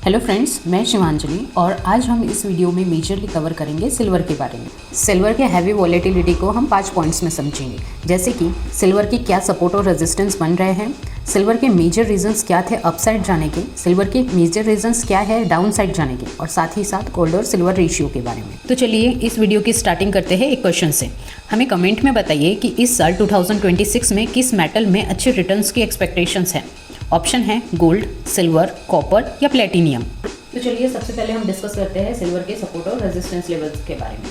Hello friends, मैं शिवांजलि और आज हम इस वीडियो में मेजरली कवर करेंगे सिल्वर के बारे में। सिल्वर के हैवी वॉलेटिलिटी को हम 5 पॉइंट्स में समझेंगे, जैसे कि सिल्वर की क्या सपोर्ट और रेजिस्टेंस बन रहे हैं, सिल्वर के मेजर रीजंस क्या थे अपसाइड जाने के, सिल्वर के मेजर रीजंस क्या है डाउन साइड जाने के, और साथ ही साथ गोल्ड और सिल्वर रेशियो के बारे में। तो चलिए इस वीडियो की स्टार्टिंग करते हैं एक क्वेश्चन से। हमें कमेंट में बताइए कि इस साल 2026 में किस मेटल में अच्छे रिटर्न्स की एक्सपेक्टेशंस हैं। ऑप्शन है गोल्ड, सिल्वर, कॉपर या प्लेटिनियम। तो चलिए सबसे पहले हम डिस्कस करते हैं सिल्वर के सपोर्ट और रेजिस्टेंस लेवल्स के बारे में।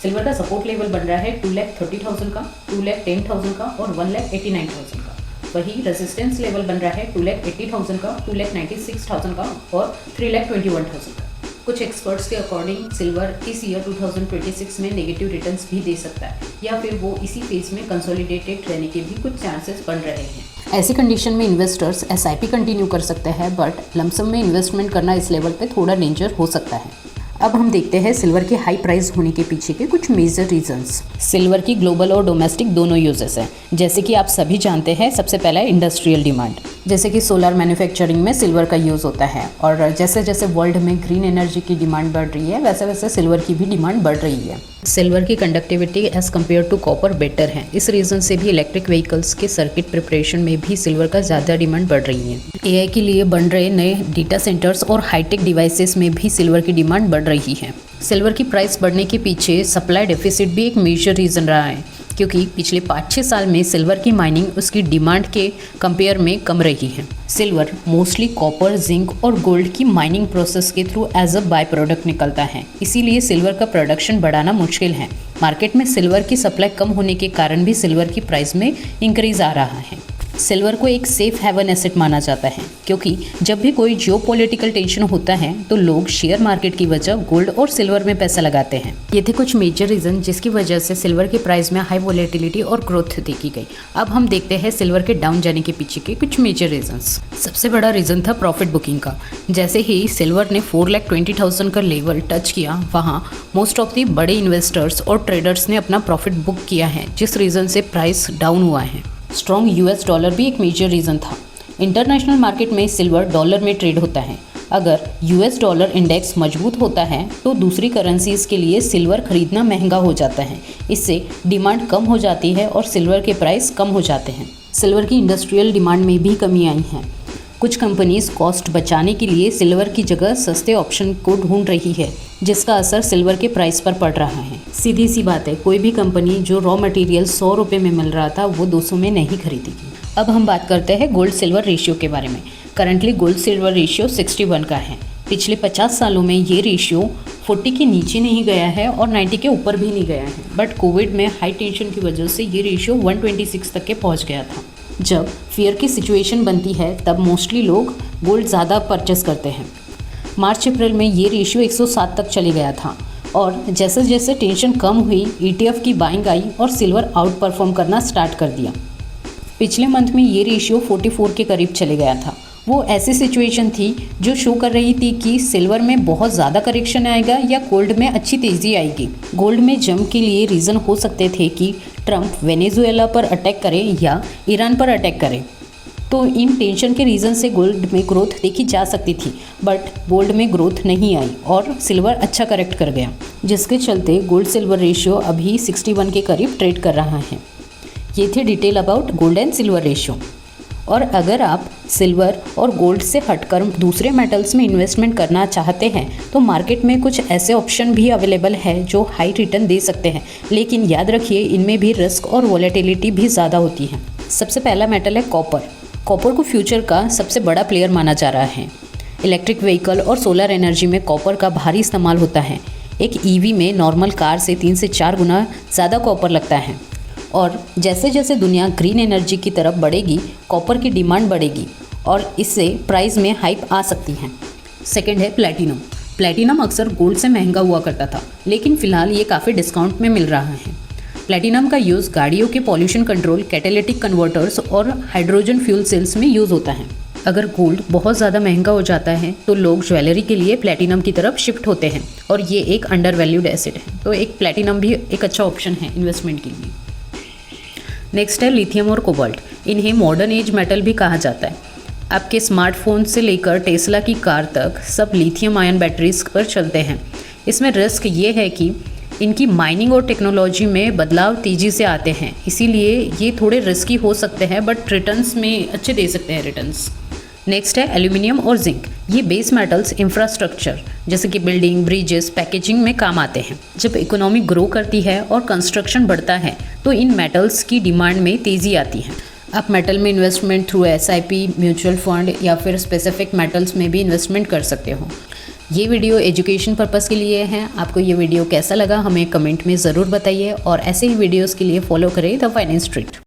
सिल्वर का सपोर्ट लेवल बन रहा है 2,30,000 का, 2,10,000 का और 1,89,000 का। वही रेजिस्टेंस लेवल बन रहा है 2,80,000 का, 2,96,000 का और 3,21,000 का। कुछ एक्सपर्ट्स के अकॉर्डिंग सिल्वर इस ईयर 2026 में नेगेटिव रिटर्न्स भी दे सकता है, या फिर वो इसी फेज में कंसोलिडेटेड रहने के भी कुछ चांसेस बन रहे हैं। ऐसी कंडीशन में इन्वेस्टर्स SIP कंटिन्यू कर सकते हैं, बट लमसम में इन्वेस्टमेंट करना इस लेवल पे थोड़ा डेंजर हो सकता है। अब हम देखते हैं सिल्वर के हाई प्राइस होने के पीछे के कुछ मेजर रीजंस। सिल्वर की ग्लोबल और डोमेस्टिक दोनों यूजेस हैं। जैसे कि आप सभी जानते हैं, सबसे पहला है इंडस्ट्रियल डिमांड, जैसे कि सोलर मैन्युफैक्चरिंग में सिल्वर का यूज़ होता है, और जैसे जैसे वर्ल्ड में ग्रीन एनर्जी की डिमांड बढ़ रही है, वैसे वैसे सिल्वर की भी डिमांड बढ़ रही है। सिल्वर की conductivity as compared to copper better है। इस रीज़न से भी इलेक्ट्रिक व्हीकल्स के सर्किट प्रिपरेशन में भी सिल्वर का ज़्यादा डिमांड बढ़ रही है। AI के लिए बन रहे नए डेटा सेंटर्स और हाईटेक डिवाइसेस में भी सिल्वर की डिमांड बढ़ रही है। सिल्वर की प्राइस बढ़ने के पीछे सप्लाई डेफिसिट भी एक मेजर रीज़न रहा है, क्योंकि पिछले 5-6 साल में सिल्वर की माइनिंग उसकी डिमांड के कंपेयर में कम रही है। सिल्वर मोस्टली कॉपर, जिंक और गोल्ड की माइनिंग प्रोसेस के through as a by product निकलता है, इसीलिए सिल्वर का प्रोडक्शन बढ़ाना मुश्किल है। मार्केट में सिल्वर की सप्लाई कम होने के कारण भी सिल्वर की प्राइस में इंक्रीज आ रहा है। सिल्वर को एक सेफ हेवन एसेट माना जाता है, क्योंकि जब भी कोई जियोपॉलिटिकल टेंशन होता है तो लोग शेयर मार्केट की वजह गोल्ड और सिल्वर में पैसा लगाते हैं। ये थे कुछ मेजर रीजन जिसकी वजह से सिल्वर की प्राइस में हाई वॉलेटिलिटी और ग्रोथ देखी गई। अब हम देखते हैं सिल्वर के डाउन जाने के पीछे के कुछ मेजर रीजंस। सबसे बड़ा रीजन था प्रॉफिट बुकिंग का। जैसे ही सिल्वर ने 4,20,000 का लेवल टच किया, वहाँ मोस्ट ऑफ दी बड़े इन्वेस्टर्स और ट्रेडर्स ने अपना प्रॉफिट बुक किया है, जिस रीज़न से प्राइस डाउन हुआ है। स्ट्रॉन्ग US डॉलर भी एक मेजर रीज़न था। इंटरनेशनल मार्केट में सिल्वर डॉलर में ट्रेड होता है। अगर US डॉलर इंडेक्स मजबूत होता है तो दूसरी करेंसीज के लिए सिल्वर खरीदना महंगा हो जाता है। इससे डिमांड कम हो जाती है और सिल्वर के प्राइस कम हो जाते हैं। सिल्वर की इंडस्ट्रियल डिमांड में भी कमी आई है। कुछ कंपनीज कॉस्ट बचाने के लिए सिल्वर की जगह सस्ते ऑप्शन को ढूंढ रही है, जिसका असर सिल्वर के प्राइस पर पड़ रहा है। सीधी सी बात है, कोई भी कंपनी जो रॉ मटेरियल 100 रुपये में मिल रहा था वो 200 में नहीं खरीदेगी। अब हम बात करते हैं गोल्ड सिल्वर रेशियो के बारे में। करंटली गोल्ड सिल्वर रेशियो 61 का है। पिछले 50 सालों में ये रेशियो 40 के नीचे नहीं गया है और 90 के ऊपर भी नहीं गया है, बट कोविड में हाई टेंशन की वजह से ये रेशियो 126 तक के पहुँच गया था। जब फियर की सिचुएशन बनती है तब मोस्टली लोग गोल्ड ज़्यादा परचेस करते हैं। मार्च अप्रैल में ये रेशियो 107 तक चले गया था, और जैसे जैसे टेंशन कम हुई ETF की बाइंग आई और सिल्वर आउट परफॉर्म करना स्टार्ट कर दिया। पिछले मंथ में ये रेशियो 44 के करीब चले गया था। वो ऐसी सिचुएशन थी जो शो कर रही थी कि सिल्वर में बहुत ज़्यादा करेक्शन आएगा या गोल्ड में अच्छी तेज़ी आएगी। गोल्ड में जंप के लिए रीज़न हो सकते थे कि ट्रंप वेनेजुएला पर अटैक करे या ईरान पर अटैक करे, तो इन टेंशन के रीज़न से गोल्ड में ग्रोथ देखी जा सकती थी, बट गोल्ड में ग्रोथ नहीं आई और सिल्वर अच्छा करेक्ट कर गया, जिसके चलते गोल्ड सिल्वर रेशियो अभी 61 के करीब ट्रेड कर रहा है। ये थे detail about gold and silver ratio. और अगर आप सिल्वर और गोल्ड से हटकर दूसरे मेटल्स में इन्वेस्टमेंट करना चाहते हैं तो मार्केट में कुछ ऐसे ऑप्शन भी अवेलेबल है जो हाई रिटर्न दे सकते हैं, लेकिन याद रखिए इनमें भी रिस्क और वॉलेटिलिटी भी ज़्यादा होती है। सबसे पहला मेटल है कॉपर। कॉपर को फ्यूचर का सबसे बड़ा प्लेयर माना जा रहा है। इलेक्ट्रिक व्हीकल और सोलर एनर्जी में कॉपर का भारी इस्तेमाल होता है। एक EV में नॉर्मल कार से 3 से 4 गुना ज़्यादा कॉपर लगता है, और जैसे जैसे दुनिया ग्रीन एनर्जी की तरफ बढ़ेगी कॉपर की डिमांड बढ़ेगी और इससे प्राइस में हाइप आ सकती है। सेकंड है प्लैटिनम। प्लैटिनम अक्सर गोल्ड से महंगा हुआ करता था, लेकिन फ़िलहाल ये काफ़ी डिस्काउंट में मिल रहा है। प्लैटिनम का यूज़ गाड़ियों के पॉल्यूशन कंट्रोल, कैटालिटिक कन्वर्टर्स और हाइड्रोजन फ्यूल सेल्स में यूज़ होता है। अगर गोल्ड बहुत ज़्यादा महंगा हो जाता है तो लोग ज्वेलरी के लिए प्लैटिनम की तरफ शिफ्ट होते हैं, और ये एक अंडर वैल्यूड एसेट है, तो एक प्लैटिनम भी एक अच्छा ऑप्शन है इन्वेस्टमेंट के लिए। नेक्स्ट है लिथियम और कोबाल्ट। इन्हें मॉडर्न एज मेटल भी कहा जाता है। आपके स्मार्टफोन से लेकर टेस्ला की कार तक सब लिथियम आयन बैटरीज पर चलते हैं। इसमें रिस्क ये है कि इनकी माइनिंग और टेक्नोलॉजी में बदलाव तेज़ी से आते हैं, इसीलिए ये थोड़े रिस्की हो सकते हैं, बट रिटर्न्स में अच्छे दे सकते हैं रिटर्न्स। नेक्स्ट है एल्यूमिनियम और जिंक। ये बेस मेटल्स इंफ्रास्ट्रक्चर जैसे कि बिल्डिंग, ब्रिजेस, पैकेजिंग में काम आते हैं। जब इकोनॉमी ग्रो करती है और कंस्ट्रक्शन बढ़ता है तो इन मेटल्स की डिमांड में तेज़ी आती है। आप मेटल में investment through SIP, mutual fund या फिर स्पेसिफिक मेटल्स में भी इन्वेस्टमेंट कर सकते हो। ये वीडियो एजुकेशन पर्पज़ के लिए है। आपको ये वीडियो कैसा लगा हमें कमेंट में ज़रूर बताइए और ऐसे ही वीडियोस के लिए फॉलो करें द फाइनेंस स्ट्रीट।